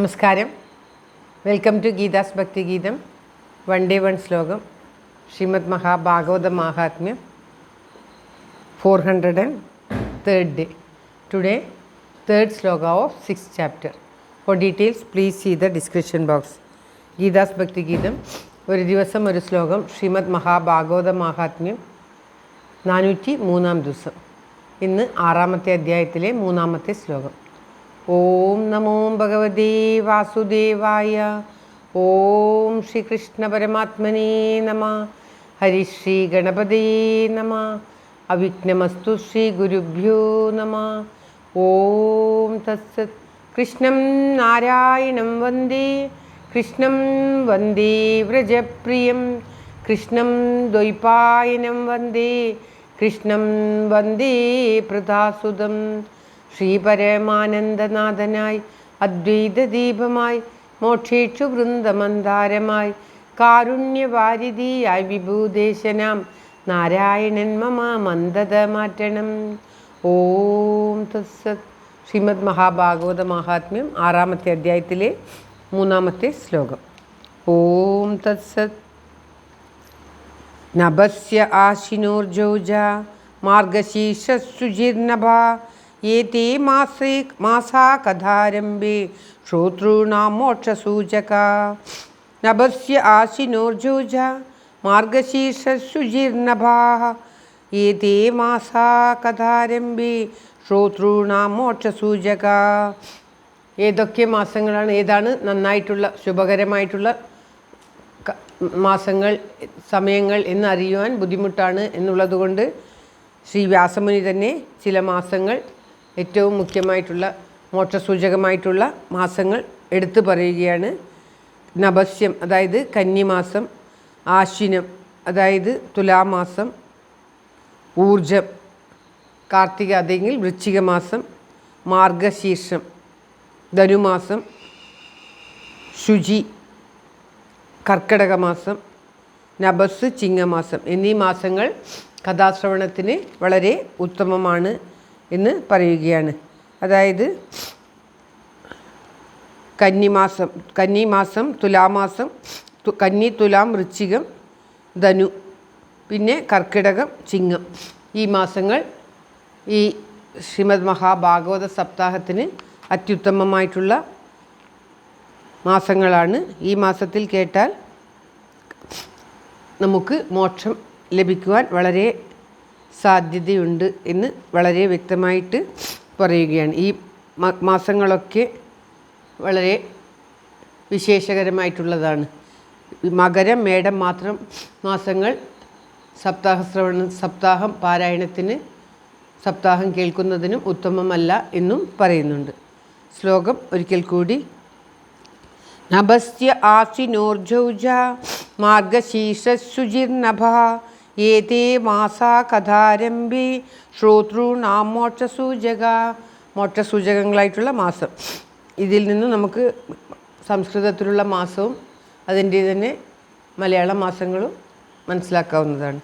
നമസ്കാരം. Welcome to Geetha's ഭക്തി ഗീതം. വൺ ഡേ വൺ ശ്ലോകം. ശ്രീമദ് മഹാഭാഗവത മാഹാത്മ്യം 403rd day. Today, third sloka of 6th chapter. For details, please see the description box. Geetha's ഭക്തി ഗീതം, ഒരു ദിവസം ഒരു ശ്ലോകം. ശ്രീമദ് മഹാഭാഗവത മാഹാത്മ്യം 403 ദിവസം. ഇന്ന് 6ാമത്തെ അധ്യായത്തിലെ 3ാമത്തെ ശ്ലോകം. ഓം നമോ ഭഗവതേ വാസുദേവായ. ഓം ശ്രീകൃഷ്ണ പരമാത്മനേ നമ. ഹരിശ്രീ ഗണപതേ നമ. അവിഘ്നമസ്തു ശ്രീ ഗുരുഭ്യോ നമ. ഓം തത്സത്. കൃഷ്ണം നാരായണം വന്ദേ. കൃഷ്ണം വന്ദേ വ്രജപ്രിയം. കൃഷ്ണം ദ്വൈപായനം വന്ദേ. കൃഷ്ണം വന്ദേ പ്രദാസുതം. ശ്രീപരമാനന്ദനാഥനായി അദ്വൈതദീപമായി മോക്ഷേക്ഷു വൃന്ദമന്ദാരമായി കാരുണ്യവാരിധിയായി വിഭൂദേശനാം നാരായണൻ മമ മന്ദത മാറ്റണം. ഓം തത്സത്. ശ്രീമദ് മഹാഭാഗവത മാഹാത്മ്യം 6ാമത്തെ അധ്യായത്തിലെ 3ാമത്തെ ശ്ലോകം. ഓം തത്സത്. നഭസ്യ ആശിനോർജൗജ മാർഗശീർഷസുജിർനഭ ഏതേ മാസാ കഥാരംഭേ ശ്രോതॄണാം മോക്ഷസൂചക. നഭസ്യ ആശിനോർജൗജ മാർഗശീർഷസുജിർനഭാഃ ഏതേ മാസാ കഥാരംഭേ ശ്രോതॄണാം മോക്ഷസൂചക. ഏതൊക്കെ മാസങ്ങളാണ്, ഏതാണ് നന്നായിട്ടുള്ള ശുഭകരമായിട്ടുള്ള മാസങ്ങൾ, സമയങ്ങൾ എന്നറിയുവാൻ ബുദ്ധിമുട്ടാണ് എന്നുള്ളതുകൊണ്ട് ശ്രീ വ്യാസമുനി തന്നെ ചില മാസങ്ങൾ, ഏറ്റവും മുഖ്യമായിട്ടുള്ള മോക്ഷസൂചകമായിട്ടുള്ള മാസങ്ങൾ എടുത്തു പറയുകയാണ്. നഭസ്യം അതായത് കന്നിമാസം, ആശ്വിനം അതായത് തുലാമാസം, ഊർജം കാർത്തിക അതെങ്കിൽ വൃശ്ചിക മാസം, മാർഗശീർഷം ധനുമാസം, ശുചി കർക്കടക മാസം, നഭസ് ചിങ്ങമാസം എന്നീ മാസങ്ങൾ കഥാശ്രവണത്തിന് വളരെ ഉത്തമമാണ് എന്ന് പറയുകയാണ്. അതായത് കന്നിമാസം, തുലാമാസം, കന്നി, തുലാം, വൃശ്ചികം, ധനു, പിന്നെ കർക്കിടകം, ചിങ്ങം. ഈ മാസങ്ങൾ ഈ ശ്രീമദ് മഹാഭാഗവത സപ്താഹത്തിന് അത്യുത്തമമായിട്ടുള്ള മാസങ്ങളാണ്. ഈ മാസത്തിൽ കേട്ടാൽ നമുക്ക് മോക്ഷം ലഭിക്കുവാൻ വളരെ സാധ്യതയുണ്ട് എന്ന് വളരെ വ്യക്തമായിട്ട് പറയുകയാണ്. ഈ മാസങ്ങളൊക്കെ വളരെ വിശേഷകരമായിട്ടുള്ളതാണ്. മകരം, മേടം മാത്രം മാസങ്ങൾ സപ്താഹം പാരായണത്തിന്, സപ്താഹം കേൾക്കുന്നതിനും ഉത്തമമല്ല എന്നും പറയുന്നുണ്ട്. ശ്ലോകം ഒരിക്കൽ കൂടി. നഭസ്യ ആശ്വിനോർജൗജ മാർഗശീർഷസുജിർനഭഃ ഏതേ മാസാ കഥാരംഭേ ശ്രോതॄണാം മോക്ഷസൂചക. മോക്ഷസൂചകങ്ങളായിട്ടുള്ള മാസം. ഇതിൽ നിന്ന് നമുക്ക് സംസ്കൃതത്തിലുള്ള മാസവും അതിൻ്റെ തന്നെ മലയാള മാസങ്ങളും മനസ്സിലാക്കാവുന്നതാണ്.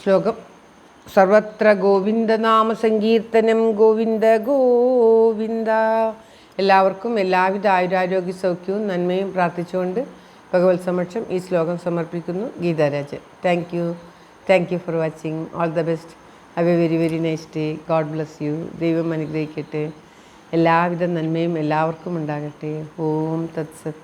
ശ്ലോകം. സർവത്ര ഗോവിന്ദനാമ സങ്കീർത്തനം. ഗോവിന്ദ ഗോവിന്ദ. എല്ലാവർക്കും എല്ലാവിധ ആയുരാരോഗ്യ സൗഖ്യവും നന്മയും പ്രാർത്ഥിച്ചുകൊണ്ട് ഭഗവത് സമക്ഷം ഈ ശ്ലോകം സമർപ്പിക്കുന്നു. Geetha Rajan. Thank you for watching. All the best. Have A very very nice day. God bless you. ദൈവം അനുഗ്രഹിക്കട്ടെ. എല്ലാവിധ നന്മയും എല്ലാവർക്കും ഉണ്ടാകട്ടെ. ഓം തത്സത്.